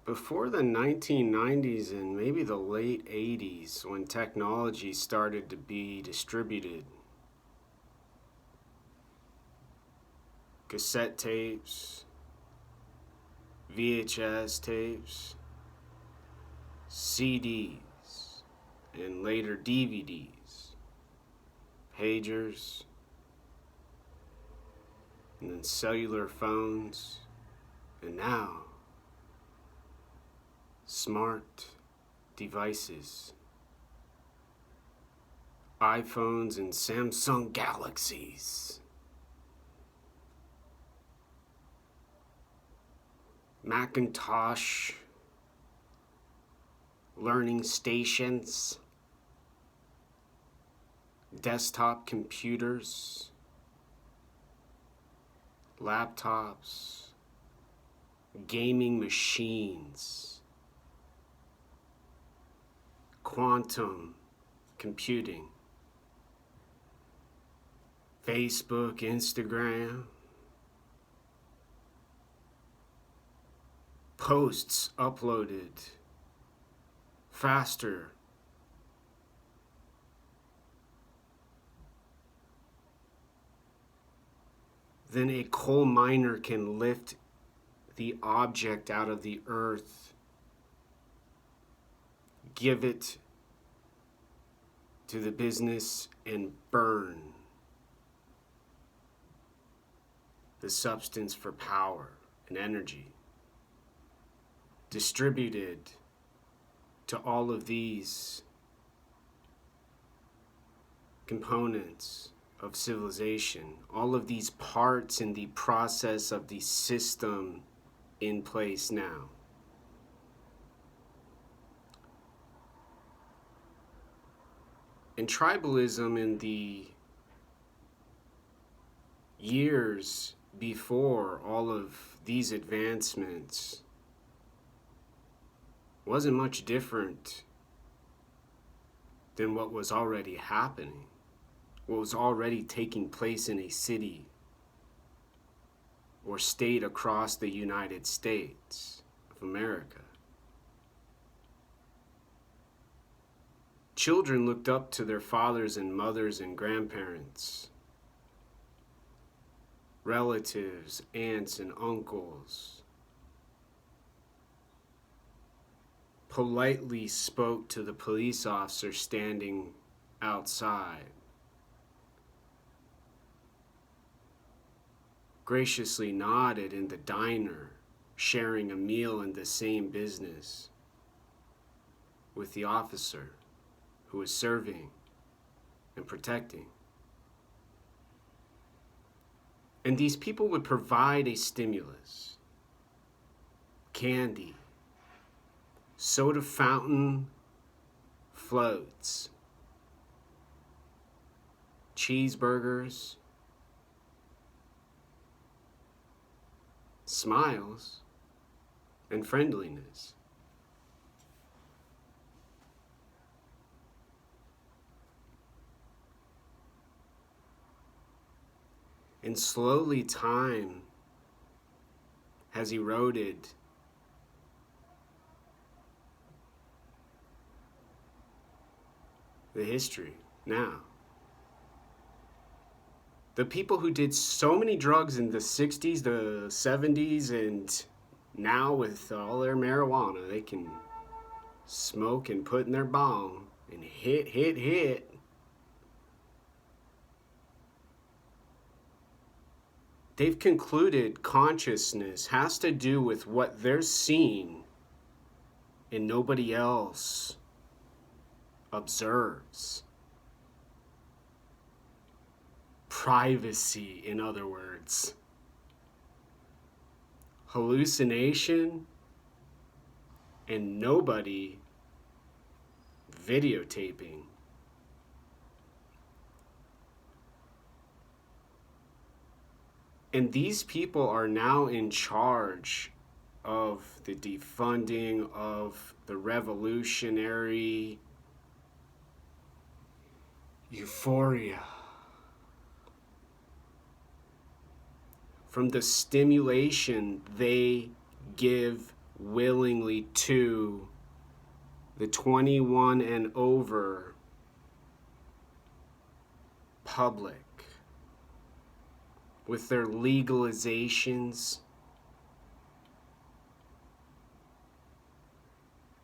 Before the 1990s and maybe the late 80s, when technology started to be distributed, cassette tapes, VHS tapes, CDs, and later DVDs, pagers, and then cellular phones, and now smart devices, iPhones and Samsung Galaxies, Macintosh learning stations, desktop computers, laptops, gaming machines, quantum computing, Facebook, Instagram, posts uploaded faster than a coal miner can lift the object out of the earth, give it to the business, and burn the substance for power and energy, distributed to all of these components of civilization, all of these parts in the process of the system in place now. And tribalism in the years before all of these advancements wasn't much different than what was already happening, what was already taking place in a city or state across the United States of America. Children looked up to their fathers and mothers and grandparents, relatives, aunts and uncles, politely spoke to the police officer standing outside, graciously nodded in the diner, sharing a meal in the same business with the officer who was serving and protecting. And these people would provide a stimulus, candy, soda fountain floats, cheeseburgers, smiles, and friendliness. And slowly time has eroded the history now. The people who did so many drugs in the 60s, the 70s, and now with all their marijuana, they can smoke and put in their bong and hit. They've concluded consciousness has to do with what they're seeing and nobody else observes. Privacy, in other words. Hallucination and nobody videotaping. And these people are now in charge of the defunding of the revolutionary euphoria from the stimulation they give willingly to the 21 and over public with their legalizations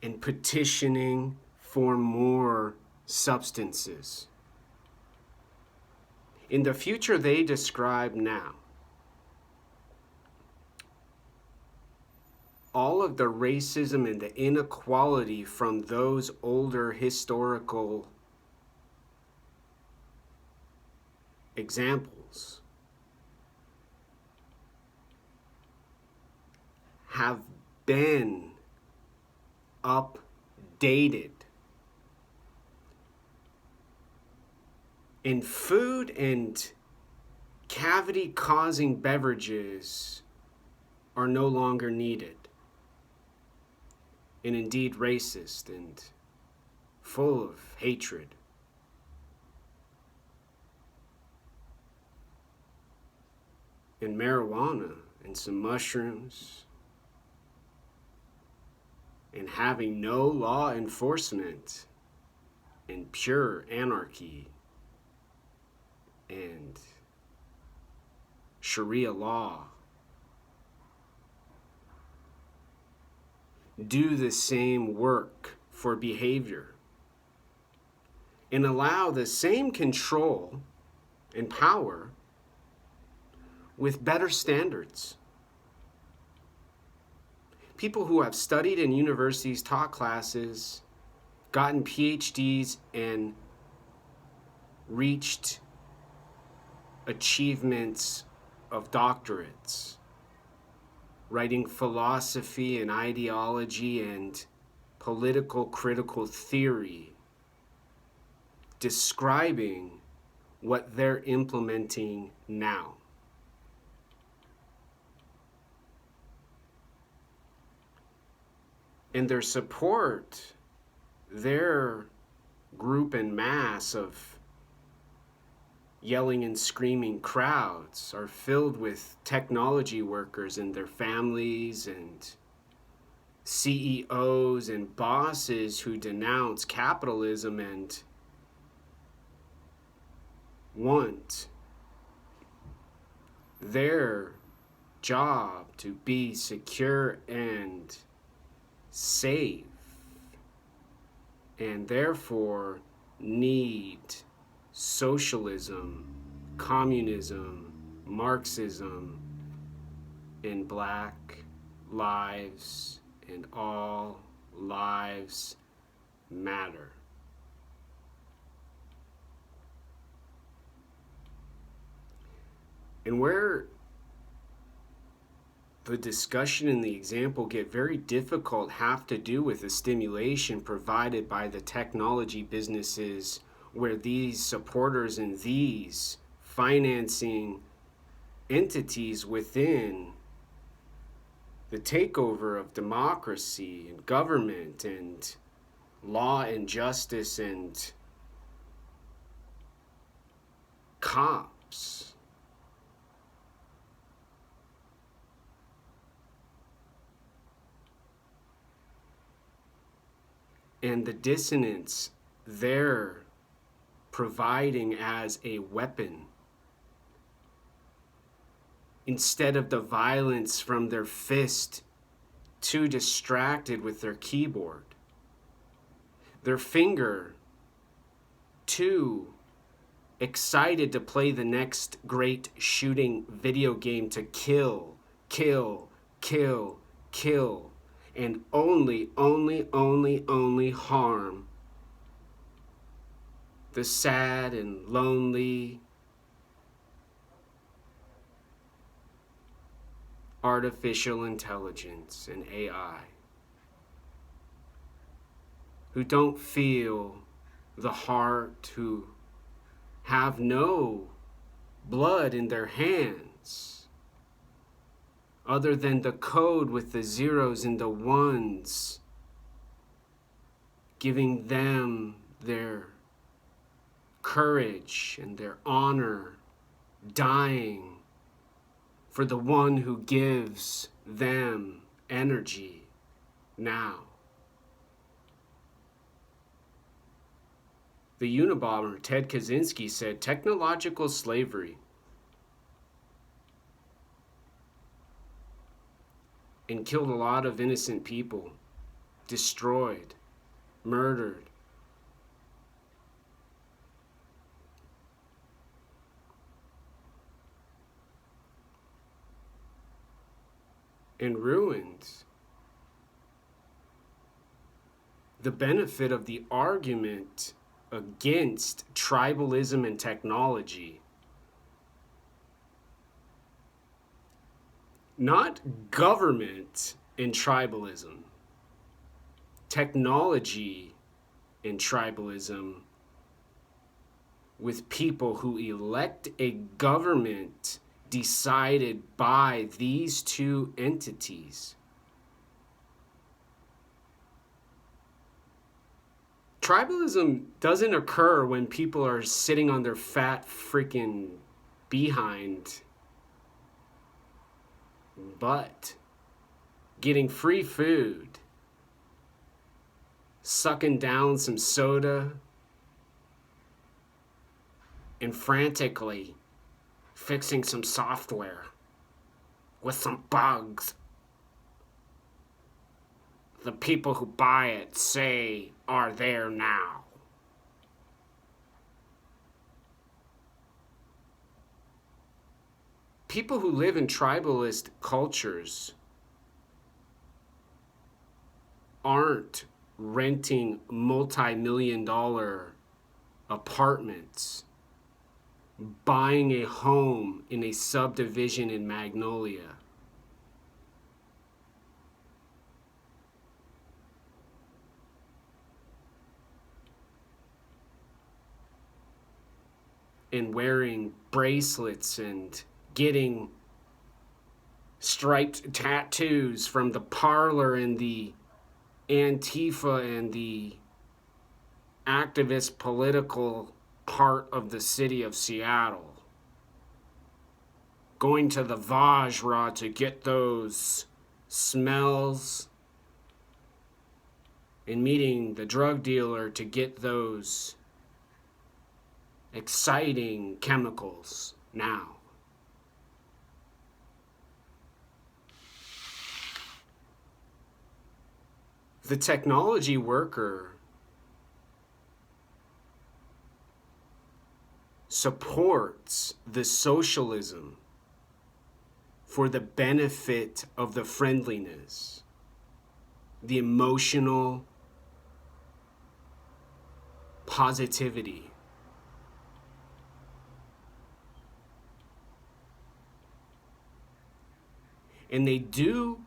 and petitioning for more substances. In the future they describe now, all of the racism and the inequality from those older historical examples have been updated. And food and cavity-causing beverages are no longer needed, and indeed racist and full of hatred. And marijuana and some mushrooms and having no law enforcement and pure anarchy and Sharia law do the same work for behavior and allow the same control and power with better standards. People who have studied in universities, taught classes, gotten PhDs, and reached achievements of doctorates, writing philosophy and ideology and political critical theory, describing what they're implementing now. And their support, their group and mass of yelling and screaming crowds are filled with technology workers and their families and CEOs and bosses who denounce capitalism and want their job to be secure and safe, and therefore need socialism, communism, Marxism, and black lives and all lives matter. And where the discussion and the example get very difficult have to do with the stimulation provided by the technology businesses, where these supporters and these financing entities within the takeover of democracy and government and law and justice and cops and the dissonance they're providing as a weapon instead of the violence from their fist, too distracted with their keyboard, their finger too excited to play the next great shooting video game to kill, kill, kill, kill, and only harm the sad and lonely artificial intelligence and AI who don't feel the heart, who have no blood in their hands other than the code with the zeros and the ones, giving them their courage and their honor, dying for the one who gives them energy now. The Unabomber, Ted Kaczynski, said technological slavery and killed a lot of innocent people, destroyed, murdered. And ruined the benefit of the argument against tribalism and technology. Not government and tribalism, technology and tribalism, with people who elect a government decided by these two entities. Tribalism doesn't occur when people are sitting on their fat freaking behind, but getting free food, sucking down some soda, and frantically fixing some software with some bugs the people who buy it say are there now. People who live in tribalist cultures aren't renting multi-million-dollar apartments, buying a home in a subdivision in Magnolia. And wearing bracelets and getting striped tattoos from the parlor and the Antifa and the activist political part of the city of Seattle. Going to the Vajra to get those smells and meeting the drug dealer to get those exciting chemicals now. The technology worker supports the socialism for the benefit of the friendliness, the emotional positivity. And they do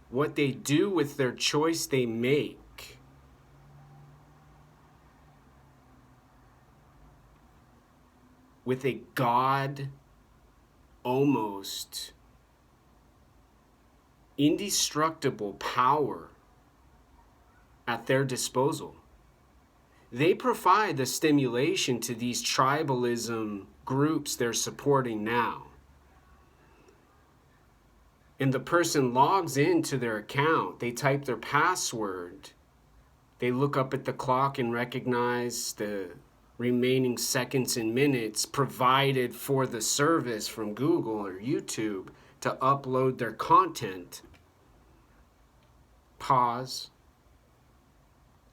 what they do with their choice they make with a God almost indestructible power at their disposal. They provide the stimulation to these tribalism groups they're supporting now. And the person logs into their account, they type their password, they look up at the clock and recognize the remaining seconds and minutes provided for the service from Google or YouTube to upload their content. Pause.